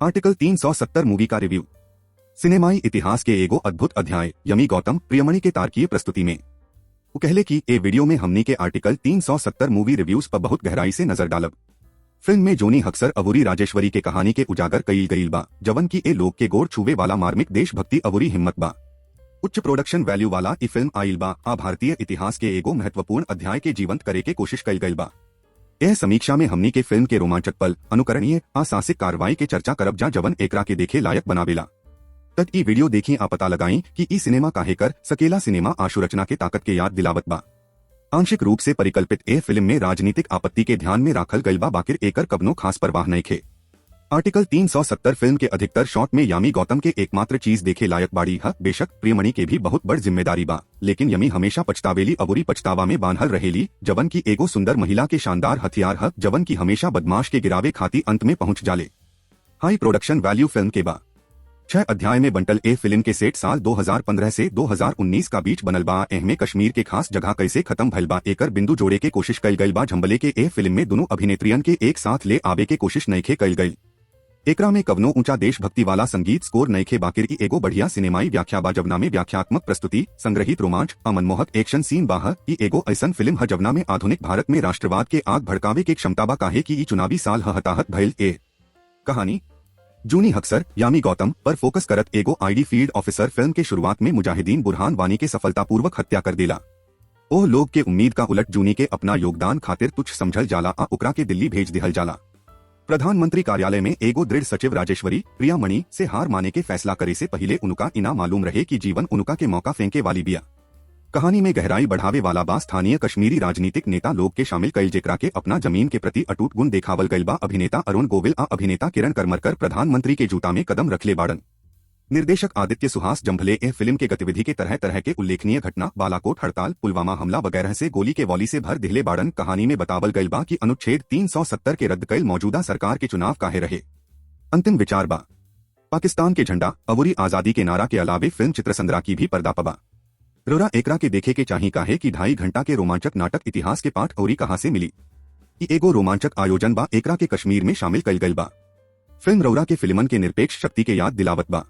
Article 370 movie का review. सिनेमाई इतिहास के एगो अद्भुत अध्याय यमी गौतम प्रियमणि के तारकीय प्रस्तुति में कहले कि ए वीडियो में हमनी के आर्टिकल 370 मूवी रिव्यूज पर बहुत गहराई से नजर डालब। फिल्म में जोनी हक्सर अवूरी राजेश्वरी के कहानी के उजागर कईल गईल बा, जवन की ए लोग के गोर छुवे वाला मार्मिक देशभक्ति अवूरी हिम्मत बा। उच्च प्रोडक्शन वैल्यू वाला ई फिल्म आइल बा आ भारतीय इतिहास के एगो महत्वपूर्ण अध्याय के जीवंत करे के कोशिश कईल गईल बा। यह समीक्षा में हमनी के फिल्म के रोमांचक पल, अनुकरणीय आ साहसिक कार्रवाई के चर्चा करब जा जवन एकरा के देखे लायक बनावेला। तक ई वीडियो देखी आ पता लगाई कि ई सिनेमा काहे कर सकेला सिनेमा आशुरचना के ताकत के याद दिलावत बा। आंशिक रूप से परिकल्पित ए फिल्म में राजनीतिक आपत्ति के ध्यान में राखल गईल बा, बाकिर एकर कबनो खास परवाह नहीं खे। आर्टिकल 370 फिल्म के अधिकतर शॉट में यामी गौतम के एकमात्र चीज देखे लायक बाड़ी है। बेशक प्रियमणि के भी बहुत बड़ जिम्मेदारी बा, लेकिन यमी हमेशा पछतावेली अवूरी पछतावा में बांधल रहेली, जवन की एगो सुंदर महिला के शानदार हथियार है, जवन की हमेशा बदमाश के गिरावे खाती अंत में पहुंच जाले। हाई प्रोडक्शन वैल्यू फिल्म के बा 6 अध्याय में बंटल ए फिल्म के सेट साल 2015 से 2019 का बीच बनल बा। एहमे कश्मीर के खास जगह कैसे खत्म भइल बा एकर बिंदु जोड़े के कोशिश कईल गईल बा। झंबले के ए फिल्म में दोनों अभिनेत्रियन के एक साथ ले आवे के कोशिश नइखे कईल गईल। एकरा में कवनो ऊंचा देशभक्ति वाला संगीत स्कोर नइखे, बाकिर ई एगो बढ़िया सिनेमाई व्याख्या बा जवना में व्याख्यात्मक प्रस्तुति, संग्रहित रोमांच आ मनमोहक एक्शन सीन बा। ई एगो ऐसन फिल्म है जवना में आधुनिक भारत में राष्ट्रवाद के आग भड़कावे के क्षमता बा, काहे कि ई चुनावी साल हताहत भइल। ए कहानी जूनी हक्सर यामी गौतम पर फोकस करत एगो आईडी फील्ड ऑफिसर फिल्म के शुरुआत में मुजाहिदीन बुरहान वानी के सफलतापूर्वक हत्या कर देला। ओह लोग के उम्मीद का उलट जूनी के अपना योगदान खातिर तुच्छ समझल जाला आ ओकरा के दिल्ली भेज दिहल जाला। प्रधानमंत्री कार्यालय में एगो दृढ़ सचिव राजेश्वरी प्रियमणि से हार माने के फैसला करे से पहले उनका इना मालूम रहे कि जीवन उनका के मौका फेंके वाली बिया। कहानी में गहराई बढ़ावे वाला बा स्थानीय कश्मीरी राजनीतिक नेता लोग के शामिल कईल, जेकरा के अपना जमीन के प्रति अटूट गुण देखावल गईल बा। अभिनेता अरुण गोविल आ अभिनेता किरण करमरकर प्रधानमंत्री के जूता में कदम रखले बाड़न। निर्देशक आदित्य सुहास जंभले ए फिल्म के गतिविधि के तरह तरह के उल्लेखनीय घटना, बालाकोट हड़ताल, पुलवामा हमला वगैरह से गोली के वॉली से भर दिहले बाड़न। कहानी में बतावल गईल बा कि अनुच्छेद 370 के रद्द कईल मौजूदा सरकार के चुनाव काहे रहे। अंतिम विचार बा पाकिस्तान के झंडा अवूरी आजादी के नारा के अलावे फिल्म चित्रसंद्रा की भी पर्दापबा। रोरा एकरा के देखे के चाही काहे कि 2.5 घंटा के रोमांचक नाटक इतिहास के पाठ औरी कहां से मिली। ई एगो रोमांचक आयोजन बा, एकरा के कश्मीर में शामिल कईल गईल बा। फिल्म रौरा के फिल्मन के निरपेक्ष शक्ति के याद दिलावत बा।